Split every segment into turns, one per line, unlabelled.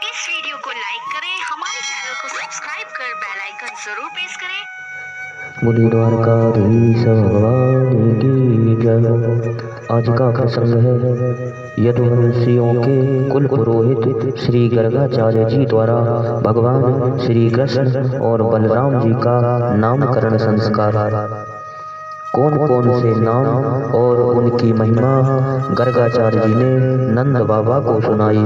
इस वीडियो को लाइक करें, हमारे चैनल को सब्सक्राइब कर बेल आइकन जरूर प्रेस करें।
बोली द्वारकाधीश भगवान की जय। आज का प्रसंग है यदुवंशियों के कुल पुरोहित श्री गर्गाचार्य जी द्वारा भगवान श्री कृष्ण और बलराम जी का नामकरण संस्कार। कौन कौन से नाम और उनकी महिमा गर्गाचार्य जी ने नंद बाबा को सुनाई,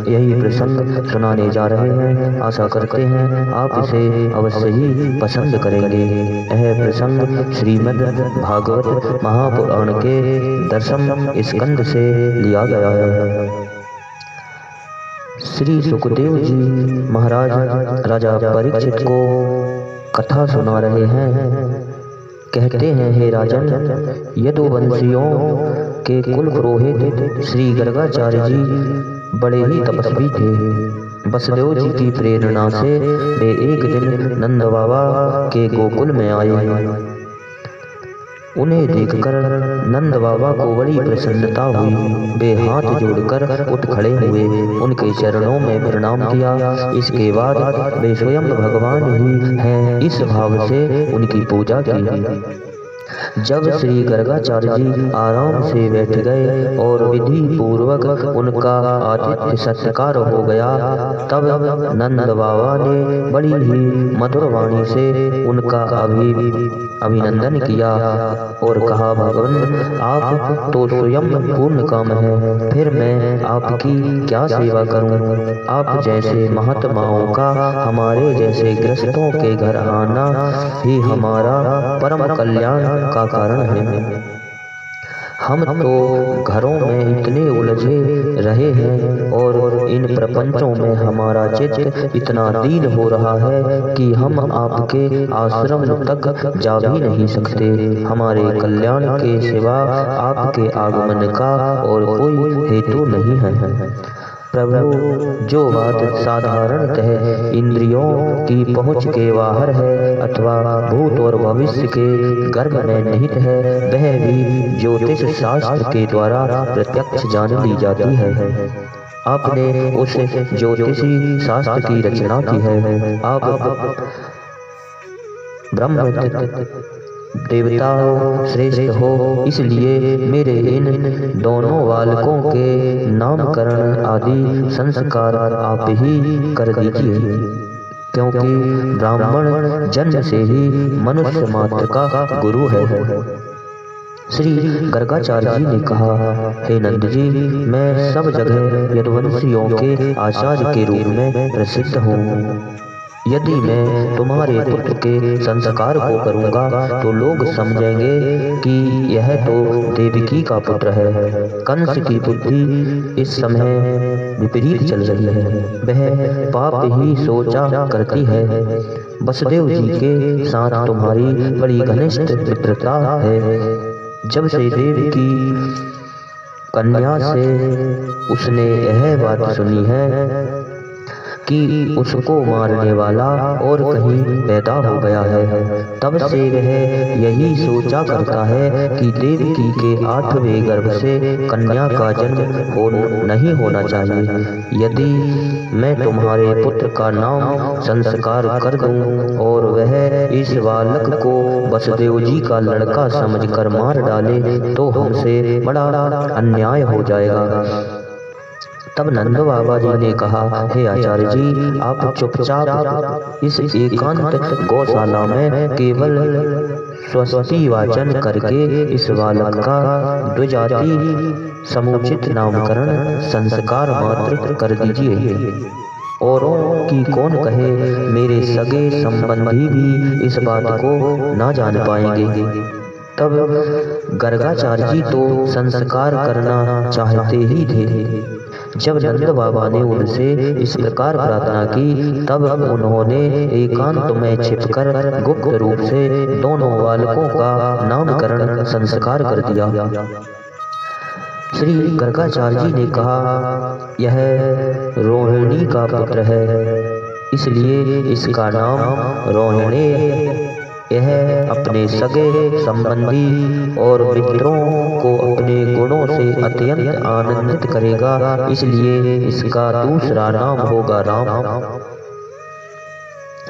यही प्रसंग सुनाने जा रहे हैं। आशा करते हैं आप इसे अवश्य ही पसंद करेंगे। यह प्रसंग श्रीमद् भागवत महापुराण के 10वें स्कंद से लिया गया है। श्री सुखदेव जी महाराज राजा परीक्षित को कथा सुना रहे हैं। कहते हैं, हे राजन, यदुवंशियों के कुल पुरोहित श्री गर्गाचार्य जी बड़े ही तपस्वी थे। वसुदेव जी की प्रेरणा से वे एक दिन नंद बाबा के गोकुल में आए। उन्हें देखकर नंद बाबा को बड़ी प्रसन्नता हुई। वे हाथ जोड़कर उठ खड़े हुए, उनके चरणों में प्रणाम किया। इसके बाद वे स्वयं भगवान ही हैं इस भाव से उनकी पूजा की। जब श्री गर्गाचार्य जी आराम से बैठ गए और विधि पूर्वक उनका आतिथ्य सत्कार हो गया, तब नंद बाबा ने बड़ी ही मधुर वाणी से उनका अभिनंदन किया और कहा, भगवान आप तो स्वयं पूर्ण काम है, फिर मैं आपकी क्या सेवा करूं। आप जैसे महात्माओं का हमारे जैसे गृहस्थों के घर आना ही हमारा परम कल्याण का कारण है। हम तो घरों में इतने उलझे रहे हैं और इन प्रपंचों में हमारा चित्त इतना दीन हो रहा है कि हम आपके आश्रम तक जा भी नहीं सकते। हमारे कल्याण के सिवा आपके आगमन का और कोई हेतु नहीं है। प्रभु, जो बात साधारणतः इंद्रियों की पहुंच के बाहर है अथवा भूत और भविष्य के गर्भ में निहित है, वह भी ज्योतिष शास्त्र के द्वारा प्रत्यक्ष जान ली जाती है। आपने उस ज्योतिषी शास्त्र की रचना की है। आप ब्रह्म देवता हो, श्रेष्ठ हो, इसलिए मेरे इन दोनों बालकों के नामकरण आदि संस्कार आप ही कर दीजिए, क्योंकि ब्राह्मण जन्म से ही मनुष्य मात्र का गुरु है। श्री गर्गाचार्य जी ने कहा, हे नंद जी, मैं सब जगह यदुवंशियों के आचार्य के रूप में प्रसिद्ध हूँ। यदि मैं तुम्हारे पुत्र के संस्कार को करूंगा तो लोग समझेंगे कि यह तो देवकी का पुत्र है। कंस की बुद्धि इस समय विपरीत चल रही है, वह पाप ही सोचा करती है। वसुदेव जी के साथ तुम्हारी बड़ी घनिष्ठ मित्रता है। जब से देवकी कन्या से उसने यह बात सुनी है कि उसको मारने वाला और कहीं पैदा हो गया है, तब से वह यही सोचा करता है कि देवकी के 8वें गर्भ से कन्या का जन्म नहीं होना चाहिए। यदि मैं तुम्हारे पुत्र का नाम संस्कार कर दूं और वह इस बालक को वसुदेव जी का लड़का समझकर मार डाले तो हमसे बड़ा अन्याय हो जाएगा। तब नंद बाबा जी ने कहा, हे आचार्य जी, आप चुपचाप इस एकांत गौशाला में केवल स्वस्ति वाचन करके इस बालक का द्विजाति समुचित नामकरण संस्कार मात्र कर दीजिए। औरों की कौन कहे, मेरे सगे संबंधी भी इस बात को ना जान पाएंगे। तब गर्गाचार्य जी तो संस्कार करना चाहते ही थे। जब नंद बाबा ने उनसे इस प्रकार प्रार्थना की, तब उन्होंने एकांत में छिपकर गुप्त रूप से दोनों बालकों का नामकरण संस्कार कर दिया। श्री गर्गाचार्य जी ने कहा, यह रोहिणी का पुत्र है, इसलिए इसका नाम रोहिणी यह अपने सगे संबंधी और मित्रों को अपने गुणों से अत्यंत आनंदित करेगा, इसलिए इसका दूसरा नाम होगा राम।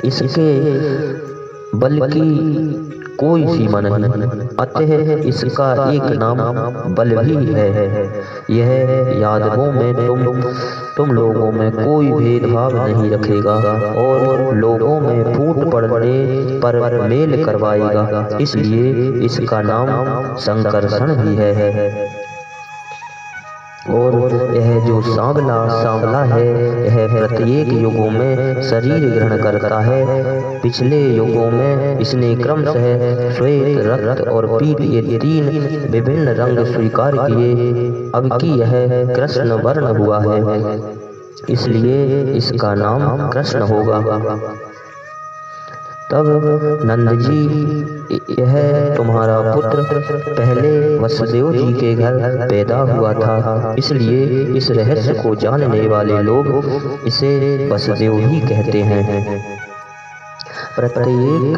इसके बल की कोई सीमा नहीं, अतः इसका एक नाम बल भी है। यह यादवों में तुम लोगों में कोई भेदभाव नहीं रखेगा और लोगों में फूट पड़ने पर मेल करवाएगा, इसलिए इसका नाम संकर्षण भी है। और यह जो सांवला है, यह प्रत्येक युगों में शरीर ग्रहण करता है। पिछले युगों में इसने क्रमशः श्वेत, रक्त और पीत ये 3 विभिन्न रंग स्वीकार किए। अब की यह कृष्ण वर्ण हुआ है, इसलिए इसका नाम कृष्ण होगा। तब नंद जी, यह तुम्हारा पुत्र पहले वसुदेव जी के घर पैदा हुआ था, इसलिए इस रहस्य को जानने वाले लोग इसे वसुदेव ही कहते हैं। प्रत्येक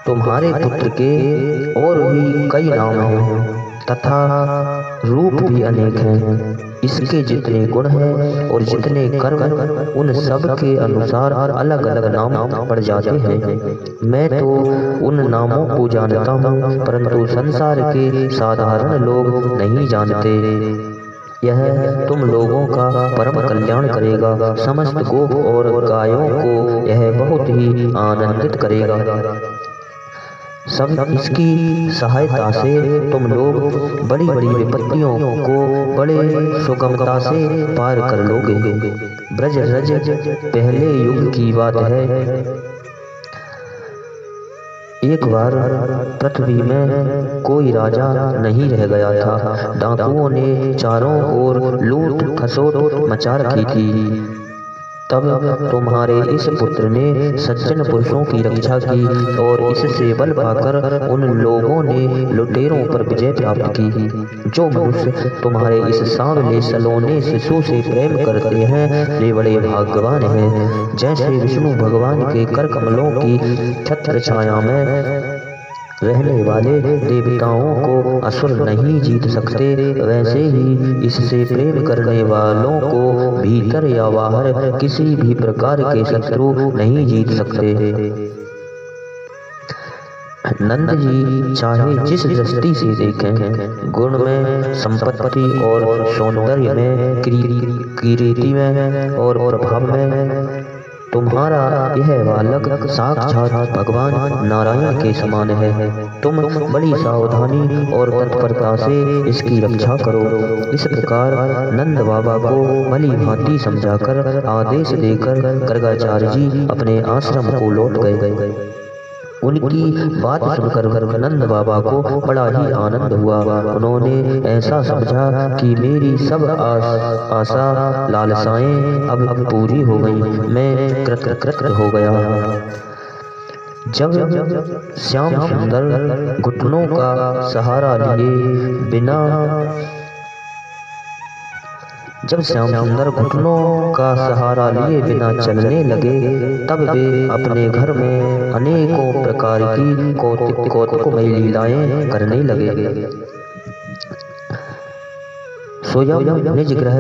तुम्हारे पुत्र के और भी कई नाम हैं तथा रूप भी अनेक हैं। इसके जितने गुण हैं और जितने कर्म, उन सब के अनुसार अलग अलग नाम पड़ जाते हैं। मैं तो उन नामों को जानता हूँ, परंतु संसार के साधारण लोग नहीं जानते। यह तुम लोगों का परम कल्याण करेगा। समस्त गोप और गायों को यह बहुत ही आनंदित करेगा। सब इसकी सहायता से तुम लोग बड़ी बड़ी विपत्तियों को बड़े सुगमता से पार कर लोगे। ब्रज रज पहले युग की बात है। एक बार पृथ्वी में कोई राजा नहीं रह गया था। डाकुओं ने चारों ओर लूट खसोट मचा रखी थी। तब तुम्हारे इस पुत्र ने सज्जन पुरुषों की रक्षा की और इससे बल पाकर उन लोगों ने लुटेरों पर विजय प्राप्त की। जो मनुष्य तुम्हारे इस सांवले सलोने शिशु से प्रेम करते हैं, वे बड़े भाग्यवान हैं। जैसे विष्णु भगवान के कर कमलों की छत्र छाया में रहने वाले देवताओं को असुर नहीं जीत सकते, वैसे ही इससे प्रेम करने वालों को भीतर या बाहर किसी भी प्रकार के शत्रु नहीं जीत सकते। नंद जी चाहे जिस दृष्टि से देखें, गुण में, संपत्ति और सौंदर्य में, कीर्ति में और प्रभाव में, तुम्हारा यह बालक साक्षात भगवान नारायण के समान है। तुम बड़ी सावधानी और तत्परता से इसकी रक्षा करो। इस प्रकार नंद बाबा को भली भांति समझाकर आदेश देकर गर्गाचार्य जी अपने आश्रम को लौट गए। उनकी बात सुनकर नंद बाबा को बड़ा ही आनंद हुआ। उन्होंने ऐसा समझा कि मेरी सब आशा लालसाएं अब पूरी हो गई, मैं कृतकृत हो गया। जब श्याम सुंदर घुटनों का सहारा लिए बिना चलने लगे, तब वे अपने घर में अनेकों प्रकार की कौतुकमयी लीलाएं करने लगे। स्वयं निज ग्रह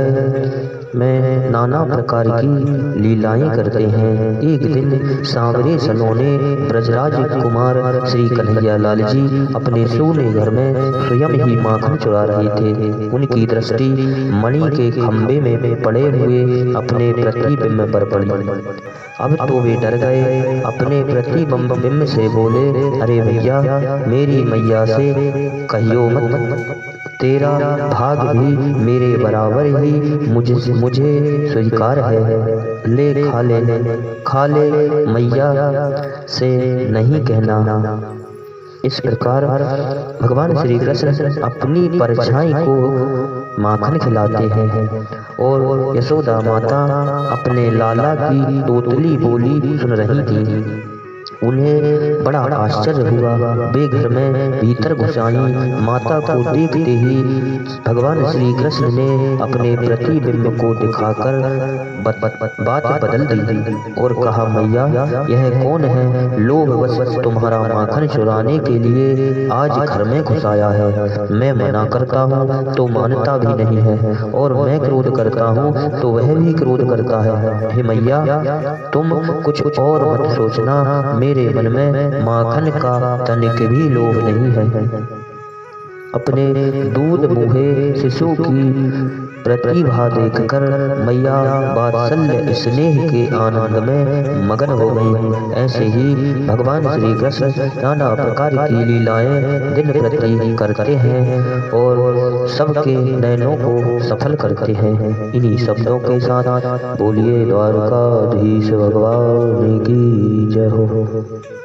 में नाना प्रकार की लीलाएं करते हैं। एक दिन सांवरे सलोने ब्रजराज कुमार श्री कन्हैया लाल जी अपने सोने घर में स्वयं ही माखन चुरा रहे थे। उनकी दृष्टि मणि के खंभे में पड़े हुए अपने प्रतिबिंब पर पड़ी। अब तो वे डर गए। अपने प्रतिबिंब से बोले, अरे भैया, मेरी मैया से कहियो मत, तेरा भाग भी मेरे बराबर ही मुझे स्वीकार है। ले खा ले मैया से नहीं कहना। इस प्रकार भगवान श्री कृष्ण अपनी परछाई को माखन खिलाते हैं और यशोदा माता अपने लाला की तोतली बोली सुन रही थी। उन्हें बड़ा आश्चर्य हुआ। वे घर में भीतर घुस आईं। माता को देखते ही भगवान श्री कृष्ण ने अपने प्रतिबिंब को दिखाकर बात बदल दी और कहा, मैया यह कौन है? लोभवश तुम्हारा माखन चुराने के लिए आज घर में घुस आया है। मैं मना करता हूँ तो मानता भी नहीं है, और मैं क्रोध करता हूँ तो वह भी क्रोध करता है। हे मैया, तुम कुछ और मत सोचना, मेरे मन में माखन का तनिक भी लोभ नहीं है। अपने दूध मुहे शिशु की प्रतिभा देखकर मैया वात्सल्य स्नेह के आनंद में मगन हो गई। ऐसे ही भगवान श्री कृष्ण नाना प्रकार की लीलाएं दिन प्रति करते हैं और सबके नयनों को सफल करते हैं। इन्हीं शब्दों के साथ बोलिए द्वारकाधीश भगवान की जय हो।